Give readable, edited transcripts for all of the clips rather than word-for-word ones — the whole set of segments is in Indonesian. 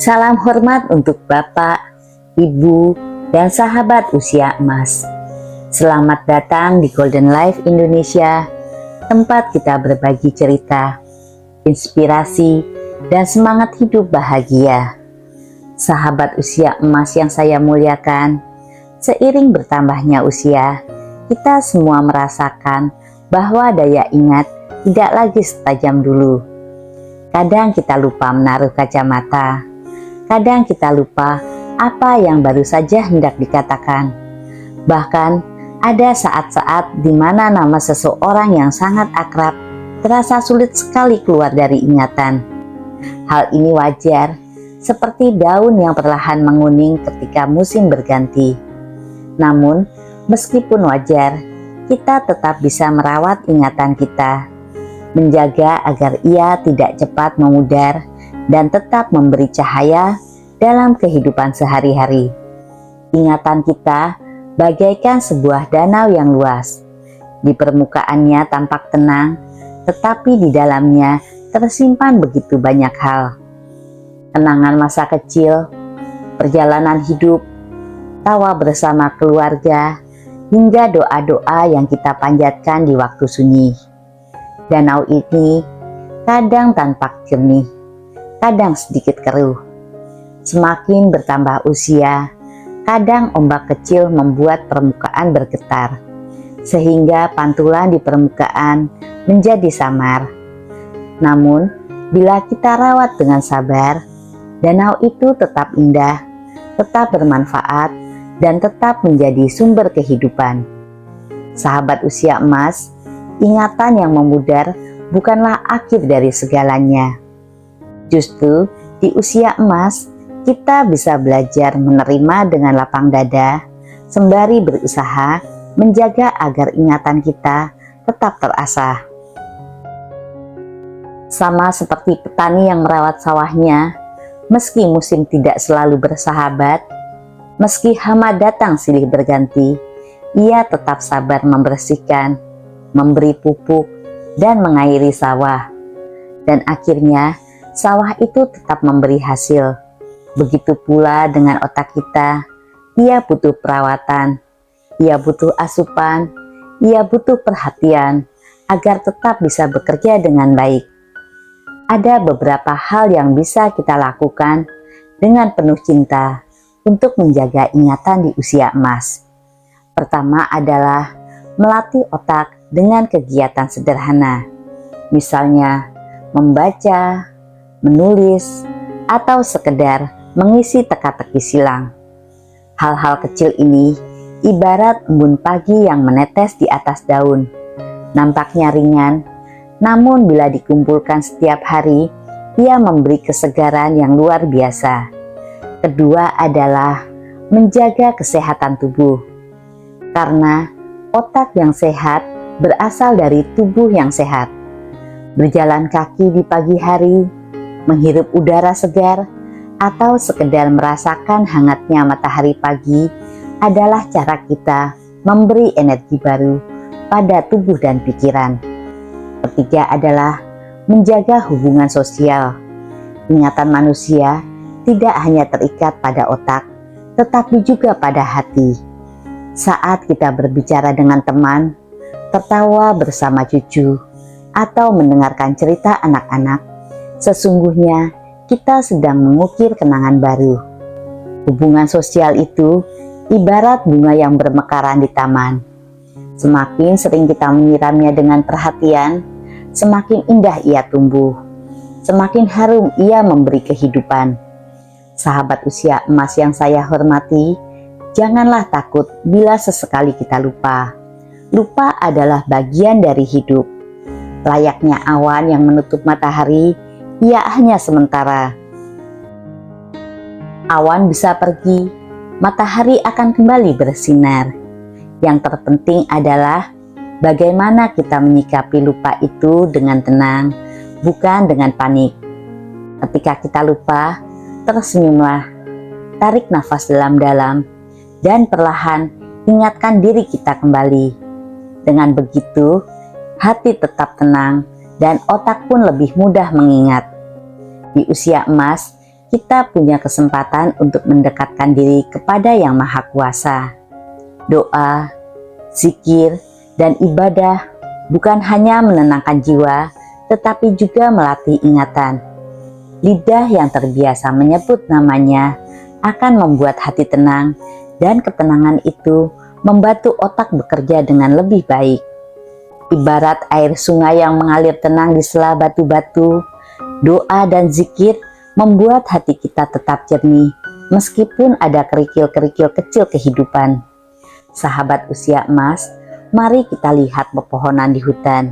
Salam hormat untuk Bapak, Ibu, dan sahabat usia emas. Selamat datang di Golden Life Indonesia, tempat kita berbagi cerita, inspirasi, dan semangat hidup bahagia. Sahabat usia emas yang saya muliakan, seiring bertambahnya usia, kita semua merasakan bahwa daya ingat tidak lagi setajam dulu. Kadang kita lupa menaruh kacamata. Kadang kita lupa apa yang baru saja hendak dikatakan. Bahkan ada saat-saat di mana nama seseorang yang sangat akrab terasa sulit sekali keluar dari ingatan. Hal ini wajar, seperti daun yang perlahan menguning ketika musim berganti. Namun, meskipun wajar, kita tetap bisa merawat ingatan kita, menjaga agar ia tidak cepat memudar dan tetap memberi cahaya dalam kehidupan sehari-hari. Ingatan kita bagaikan sebuah danau yang luas. Di permukaannya tampak tenang, tetapi di dalamnya tersimpan begitu banyak hal. Kenangan masa kecil, perjalanan hidup, tawa bersama keluarga, hingga doa-doa yang kita panjatkan di waktu sunyi. Danau ini kadang tampak jernih, kadang sedikit keruh. Semakin bertambah usia, kadang ombak kecil membuat permukaan bergetar, sehingga pantulan di permukaan menjadi samar. Namun, bila kita rawat dengan sabar, danau itu tetap indah, tetap bermanfaat, dan tetap menjadi sumber kehidupan. Sahabat usia emas, ingatan yang memudar bukanlah akhir dari segalanya. Justru di usia emas, kita bisa belajar menerima dengan lapang dada, sembari berusaha menjaga agar ingatan kita tetap terasah. Sama seperti petani yang merawat sawahnya, meski musim tidak selalu bersahabat, meski hama datang silih berganti, ia tetap sabar membersihkan, memberi pupuk, dan mengairi sawah. Dan akhirnya, sawah itu tetap memberi hasil. Begitu pula dengan otak kita, ia butuh perawatan, ia butuh asupan, ia butuh perhatian agar tetap bisa bekerja dengan baik. Ada beberapa hal yang bisa kita lakukan dengan penuh cinta untuk menjaga ingatan di usia emas. Pertama adalah melatih otak dengan kegiatan sederhana, misalnya membaca, menulis, atau sekedar mengisi teka-teki silang. Hal-hal kecil ini ibarat embun pagi yang menetes di atas daun. Nampaknya ringan, namun bila dikumpulkan setiap hari, ia memberi kesegaran yang luar biasa. Kedua adalah menjaga kesehatan tubuh. Karena otak yang sehat berasal dari tubuh yang sehat. Berjalan kaki di pagi hari, menghirup udara segar, atau sekedar merasakan hangatnya matahari pagi adalah cara kita memberi energi baru pada tubuh dan pikiran. Ketiga adalah menjaga hubungan sosial. Ingatan manusia tidak hanya terikat pada otak, tetapi juga pada hati. Saat kita berbicara dengan teman, tertawa bersama cucu, atau mendengarkan cerita anak-anak, sesungguhnya kita sedang mengukir kenangan baru. Hubungan sosial itu ibarat bunga yang bermekaran di taman. Semakin sering kita menyiramnya dengan perhatian, semakin indah ia tumbuh. Semakin harum ia memberi kehidupan. Sahabat usia emas yang saya hormati, janganlah takut bila sesekali kita lupa. Lupa adalah bagian dari hidup. Layaknya awan yang menutup matahari, ia hanya sementara. Awan bisa pergi, matahari akan kembali bersinar. Yang terpenting adalah bagaimana kita menyikapi lupa itu dengan tenang, bukan dengan panik. Ketika kita lupa, tersenyumlah, tarik nafas dalam-dalam, dan perlahan ingatkan diri kita kembali. Dengan begitu, hati tetap tenang dan otak pun lebih mudah mengingat. Di usia emas, kita punya kesempatan untuk mendekatkan diri kepada Yang Maha Kuasa. Doa, zikir, dan ibadah bukan hanya menenangkan jiwa, tetapi juga melatih ingatan. Lidah yang terbiasa menyebut namanya akan membuat hati tenang, dan ketenangan itu membantu otak bekerja dengan lebih baik. Ibarat air sungai yang mengalir tenang di sela batu-batu, doa dan zikir membuat hati kita tetap jernih, meskipun ada kerikil-kerikil kecil kehidupan. Sahabat usia emas, mari kita lihat pepohonan di hutan.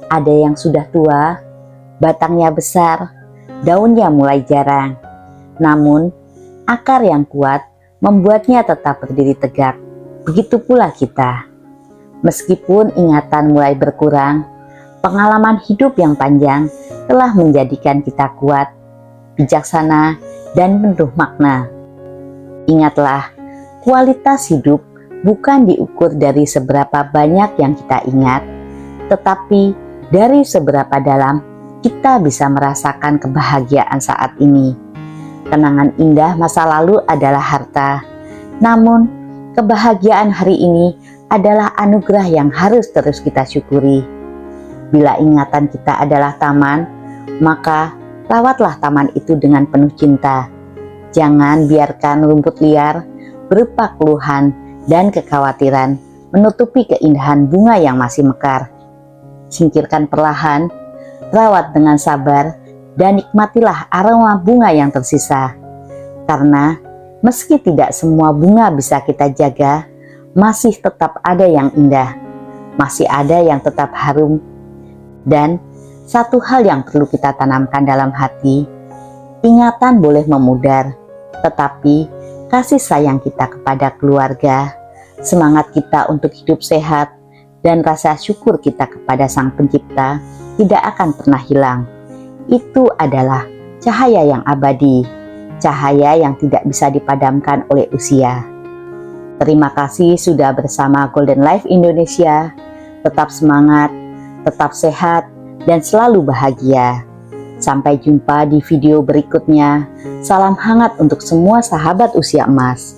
Ada yang sudah tua, batangnya besar, daunnya mulai jarang. Namun, akar yang kuat membuatnya tetap berdiri tegak. Begitu pula kita. Meskipun ingatan mulai berkurang, pengalaman hidup yang panjang telah menjadikan kita kuat, bijaksana, dan penuh makna. Ingatlah, kualitas hidup bukan diukur dari seberapa banyak yang kita ingat, tetapi dari seberapa dalam kita bisa merasakan kebahagiaan saat ini. Kenangan indah masa lalu adalah harta, namun kebahagiaan hari ini adalah anugerah yang harus terus kita syukuri. Bila ingatan kita adalah taman, maka rawatlah taman itu dengan penuh cinta. Jangan biarkan rumput liar berupa keluhan dan kekhawatiran menutupi keindahan bunga yang masih mekar. Singkirkan perlahan, rawat dengan sabar, dan nikmatilah aroma bunga yang tersisa. Karena meski tidak semua bunga bisa kita jaga, masih tetap ada yang indah, masih ada yang tetap harum. Dan satu hal yang perlu kita tanamkan dalam hati, ingatan boleh memudar, tetapi kasih sayang kita kepada keluarga, semangat kita untuk hidup sehat, dan rasa syukur kita kepada Sang Pencipta tidak akan pernah hilang. Itu adalah cahaya yang abadi, cahaya yang tidak bisa dipadamkan oleh usia. Terima kasih sudah bersama Golden Life Indonesia. Tetap semangat, tetap sehat, dan selalu bahagia. Sampai jumpa di video berikutnya. Salam hangat untuk semua sahabat usia emas.